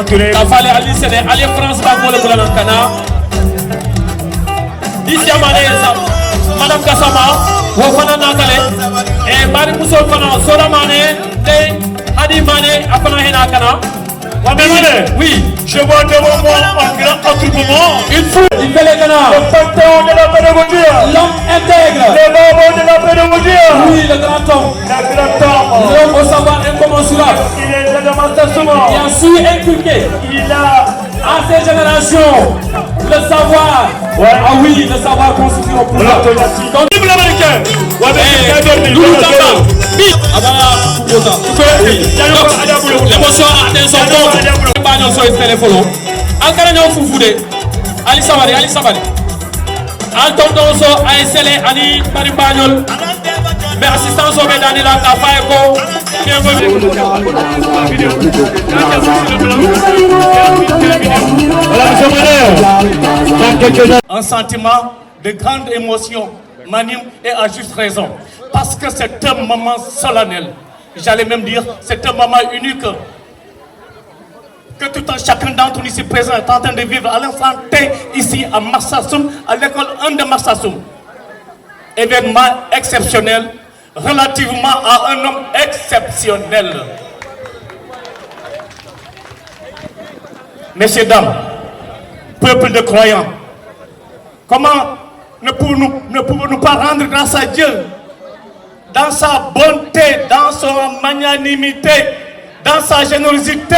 aventuré. La fallait Ali c'est Ali France va voler pour le canard. Ici à Madame Gassama, Wofana Natale, et Marie Mousso Fana, Sola Mane, Hadi Mane, Afana Henakana. Oui, je vois devant moi un grand attroupement. Il fait les canards. Le panthéon de la pédagogie. L'homme intègre. Le lobo de la pédagogie. Oui, le grand homme. Le grand homme. L'homme au savoir incommensurable. Il est de Massassouma. Il a su inculquer. Il a à ces générations le savoir. Ouais. Ah oui, le savoir constitue au pouvoir. Donc, vive l'américain. L'émotion a atteint son compte. Bagnon so téléphone. Ankara ñoo fufude. Ali Sabari. Anton so ay sele ani bari bagnol. Mais assistance au bédani la ka fay ko. Un sentiment de grande émotion m'anime et à juste raison. Parce que c'est un moment solennel. J'allais même dire, c'est un moment unique. Que tout un chacun d'entre nous ici présent est en train de vivre à l'instant T ici à Marsassoum, à l'école 1 de Marsassoum. Événement exceptionnel relativement à un homme exceptionnel. Messieurs, dames, peuple de croyants, comment ne pouvons-nous pas rendre grâce à Dieu dans sa bonté, dans son magnanimité, dans sa générosité?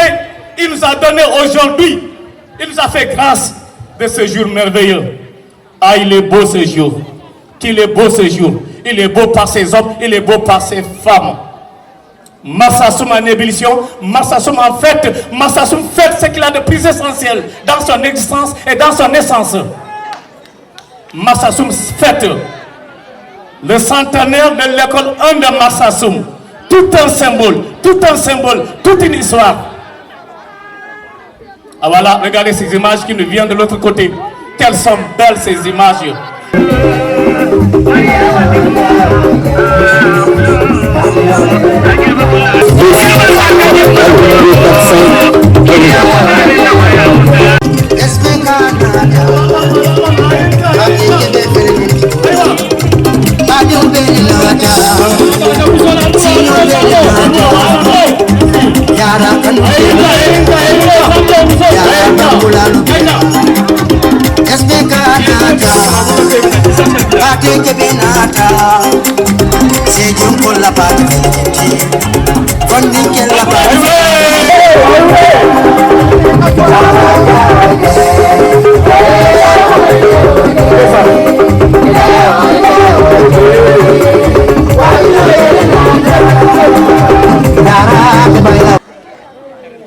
Il nous a donné aujourd'hui, il nous a fait grâce de ce jour merveilleux. Ah, il est beau ce jour, qu'il est beau ce jour. Il est beau par ses hommes, il est beau par ses femmes. Marsassoum en ébullition, Marsassoum en fête. Marsassoum fête ce qu'il a de plus essentiel dans son existence et dans son essence. Marsassoum fête le centenaire de l'école 1 de Marsassoum. Tout un symbole, toute une histoire. Ah voilà, regardez ces images qui nous viennent de l'autre côté. Quelles sont belles ces images.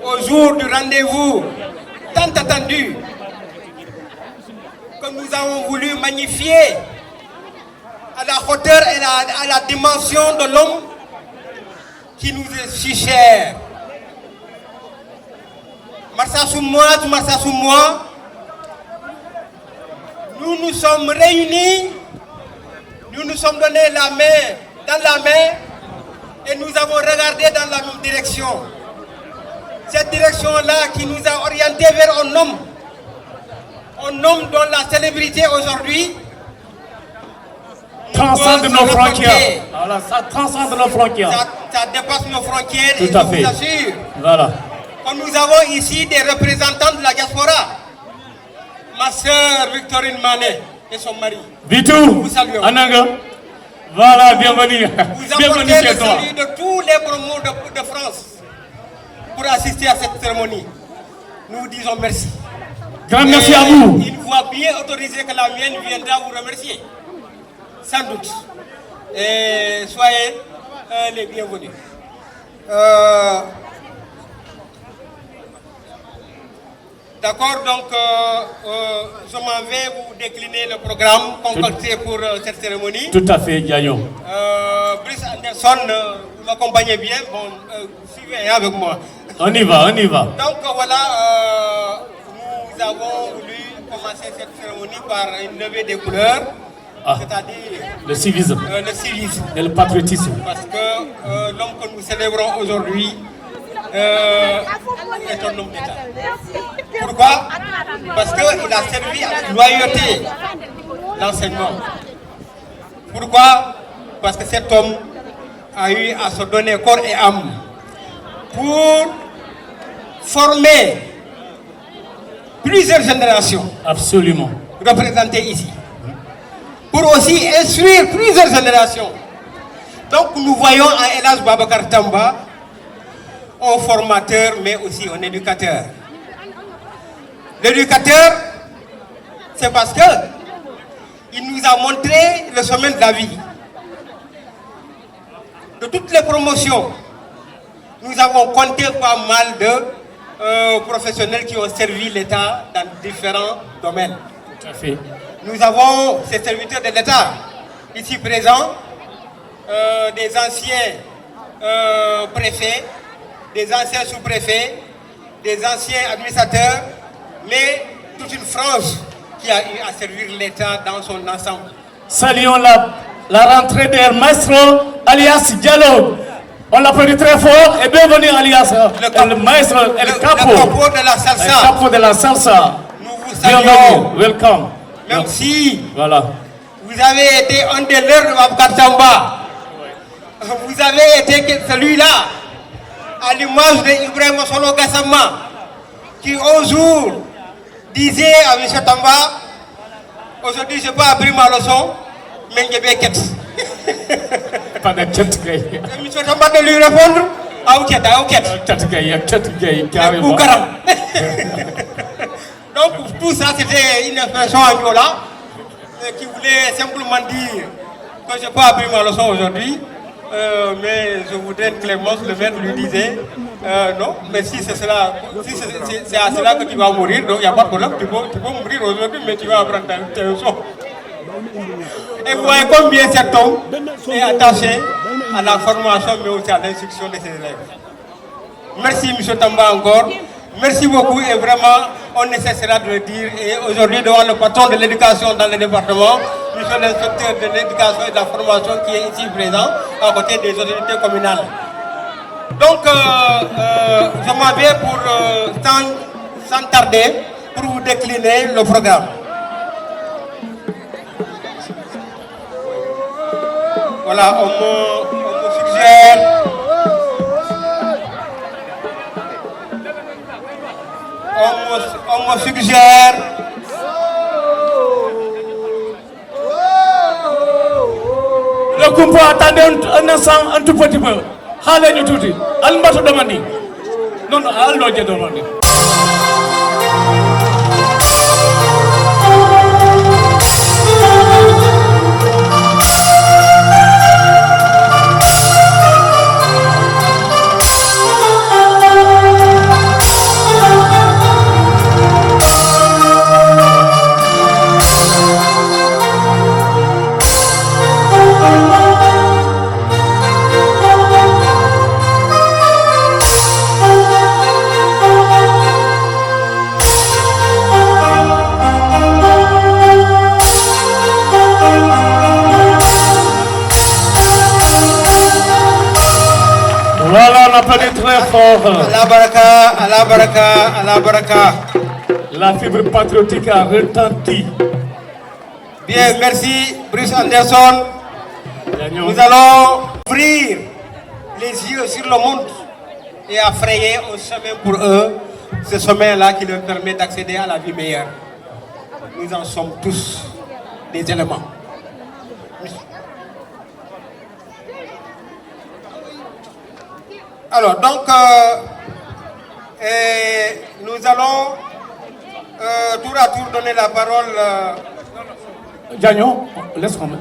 Au jour du rendez-vous tant attendu que nous avons voulu magnifier à la hauteur et à la dimension de l'homme qui nous est si cher. Marsassoum-moi, nous nous sommes réunis, nous nous sommes donné la main dans la main et nous avons regardé dans la même direction. Cette direction-là qui nous a orientés vers un homme dont la célébrité aujourd'hui transcende nos frontières. Voilà, ça transcende nos frontières. Ça dépasse nos frontières. Tout et à je fait. vous assure. Voilà. Que nous avons ici des représentants de la diaspora. Ma sœur Victorine Manet et son mari. Vitou, Vous saluons. Ananga. Voilà, bienvenue. Vous Bienvenue apportez chez le toi. salut de tous les promos de France pour assister à cette cérémonie. Nous vous disons merci. Grand merci à vous. Une fois bien autorisé que la mienne viendra vous remercier. Sans doute. Et soyez les bienvenus. D'accord, donc je m'en vais vous décliner le programme concocté pour cette cérémonie. Tout à fait, Gaillon. Brice Anderson, vous m'accompagnez bien, bon, suivez avec moi. On y va. Donc voilà, nous avons voulu commencer cette cérémonie par une levée des couleurs, c'est-à-dire le civisme. Le civisme. Et le patriotisme. Parce que l'homme que nous célébrons aujourd'hui est un homme d'État. Pourquoi? Parce qu'il a servi avec loyauté l'enseignement. Pourquoi? Parce que cet homme a eu à se donner corps et âme pour former plusieurs générations. Absolument. Représentées ici. Pour aussi instruire plusieurs générations. Donc nous voyons en El Hadj Babacar Tamba un formateur mais aussi un éducateur. L'éducateur, c'est parce que il nous a montré le chemin de la vie. De toutes les promotions, nous avons compté pas mal de professionnels qui ont servi l'État dans différents domaines. Tout à fait. Nous avons ces serviteurs de l'État ici présents, des anciens préfets, des anciens sous-préfets, des anciens administrateurs, mais toute une France qui a eu à servir l'État dans son ensemble. Saluons la rentrée des maestros alias Diallo. On l'applaudit très fort et bienvenue alias le maestro, le capo de la salsa. Le capo de la salsa. Nous vous saluons. Bienvenue, welcome. Même si voilà. Vous avez été un des leurs de Babacar Tamba. Vous avez été celui-là, à l'image d'Ibrahim Solo Gassama, qui un jour disait à M. Tamba, aujourd'hui je n'ai pas appris ma leçon, mais je vais quête. Pas de quête. M. Tamba de lui répondre, à ou quête, carrément. Donc tout ça c'était une expression anglola qui voulait simplement dire que je n'ai pas appris ma leçon aujourd'hui, mais je voudrais une clémence. Le maître lui disait non, mais si c'est cela, si c'est à cela que tu vas mourir, donc il n'y a pas de problème, tu peux mourir aujourd'hui, mais tu vas apprendre tes leçons. Et vous voyez combien cet homme est attaché à la formation, mais aussi à l'instruction de ses élèves. Merci M. Tamba encore. Merci beaucoup et vraiment, on ne cessera de le dire. Et aujourd'hui, devant le patron de l'éducation dans le département, monsieur l'inspecteur de l'éducation et de la formation qui est ici présent, à côté des autorités communales. Donc, je m'en vais pour, sans tarder, pour vous décliner le programme. Voilà, on me suggère... On me suggère le compo, attendez un instant, un tout petit peu. Allez, nous tout dit. Allez, nous demandons. Non, non, allez, nous demandons. Voilà, on applaudit très fort. Allah baraka, Allah baraka, Allah baraka. La fibre patriotique a retenti. Bien, merci Bruce Anderson. Nous allons ouvrir les yeux sur le monde et à frayer un chemin pour eux, ce chemin-là qui leur permet d'accéder à la vie meilleure. Nous en sommes tous des éléments. Alors, donc, nous allons tour à tour donner la parole. Gagnon, laisse-moi.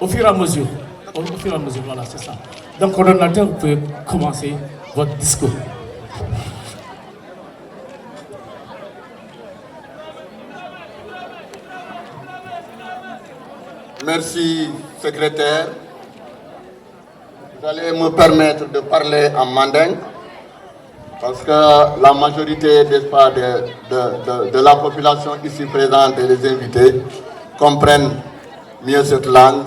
Au fur et à mesure. Au fur et à mesure, voilà, c'est ça. Donc, coordonnateur, vous pouvez commencer votre discours. Merci, secrétaire. Vous allez me permettre de parler en mandingue parce que la majorité de la population ici présente et les invités comprennent mieux cette langue.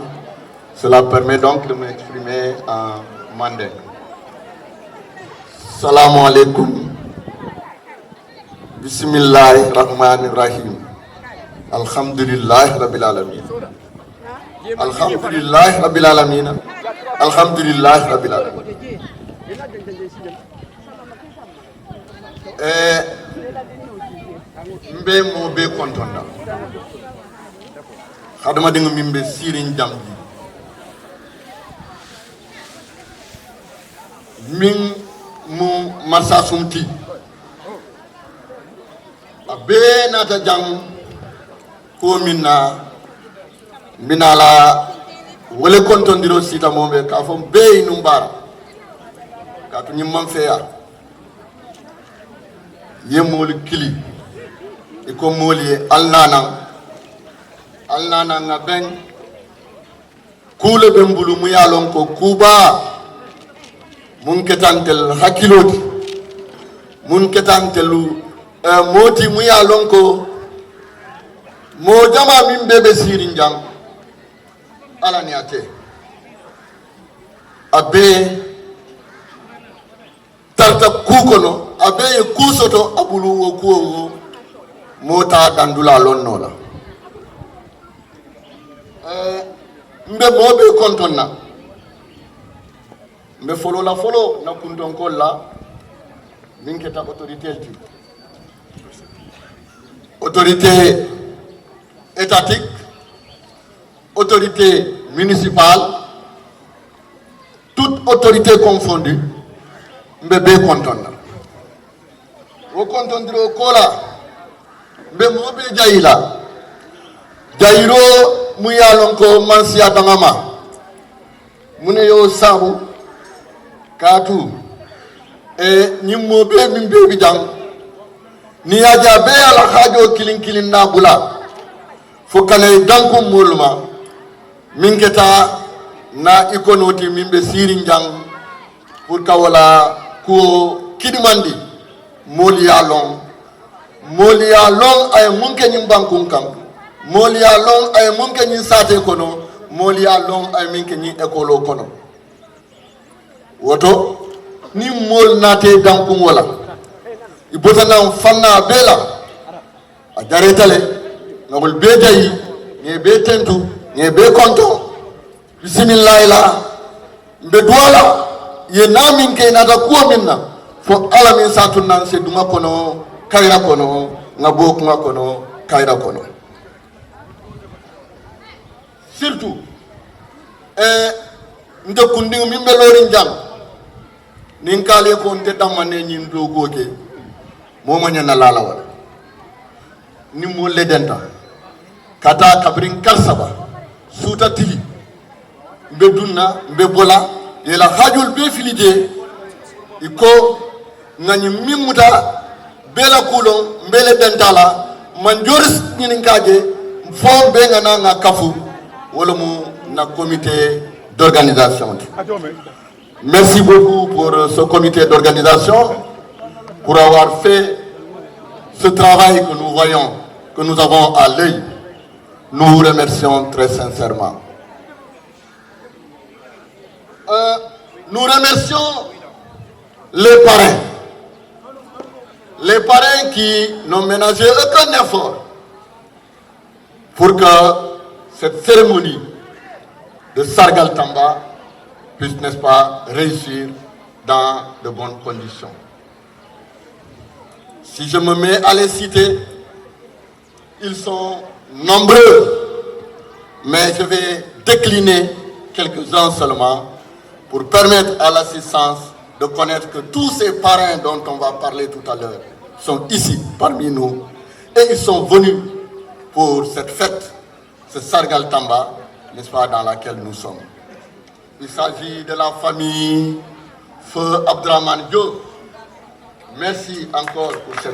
Cela permet donc de m'exprimer en mandingue. Assalamu alaikum. Bismillahirrahmanirrahim. Alhamdulillah Rabbil Alamin. Alhamdulillah Rabbil Alamin. Alhamdulillah Rabbil Alamin. Mbe mo be kontonda. Hadama dingo mimbe sirin jambi. Min mu masa sumti. Abe nata jang ko minala wole kontondiro sita mombe ka fom be numbara ka to nyimman feya yemol kili iko moli alnana nga ben kule bembulu mu yalon ko kuba mun ketantel hakiloti mun ketantelu moti mu yalon ko mo jama min bebe sirin jang ala ni ate abe tarta kukono abe e kusoto abulu wo kuwo mota dandula lonnola mbe mobe kontonna mbe folo na kundon kolla min keta autorité étatique, autorité municipale, toute autorité confondue, mbebe kontonna. Wo kontondiro kola, mbe mobe jaila. Jairo muyalonko mansia dangama. Mune yo sabu, katu, nyimobe mimbe bidang. Ni aja be ala hajo kilin na bula. Fokane danku mulma minketa na ikonoti mimbe sirin jang pour kawala ko kidmandi moliya long ay munke nyim bankun kan moliya long ay munke nyi sate kono moliya long ay minke nyi ekolo kono woto ni mol nate danku wala ibotana fanna bela a jaretale ngol be jayi nge be tentu nge be konto bismillah la mbe duwala ye namin ke nata kuwa minna fo ala min satun nan se duma kono kayra kono ngabo kuma kono kayra kono surtout nde kundi min be lorin jam nin kale ko nte damane nyin dogoke mo manya na lala wala ni mo ledenta kata kabrin karsaba suta tili mbe dunna mbe bola yela hajul be filije iko ngani mimuta bela kulon mbele dentala manjoris nyininkaje fo be ngana nga kafu wala mu na comité d'organisation. Merci beaucoup pour ce comité d'organisation pour avoir fait ce travail que nous voyons, que nous avons à l'œil. Nous vous remercions très sincèrement. Nous remercions les parrains qui n'ont ménagé aucun effort pour que cette cérémonie de Sargal Tamba puisse, n'est-ce pas, réussir dans de bonnes conditions. Si je me mets à les citer, ils sont nombreux, mais je vais décliner quelques-uns seulement pour permettre à l'assistance de connaître que tous ces parrains dont on va parler tout à l'heure sont ici parmi nous et ils sont venus pour cette fête, ce Sargal Tamba, n'est-ce pas, dans laquelle nous sommes. Il s'agit de la famille Feu Abdraman Diop. Merci encore pour cette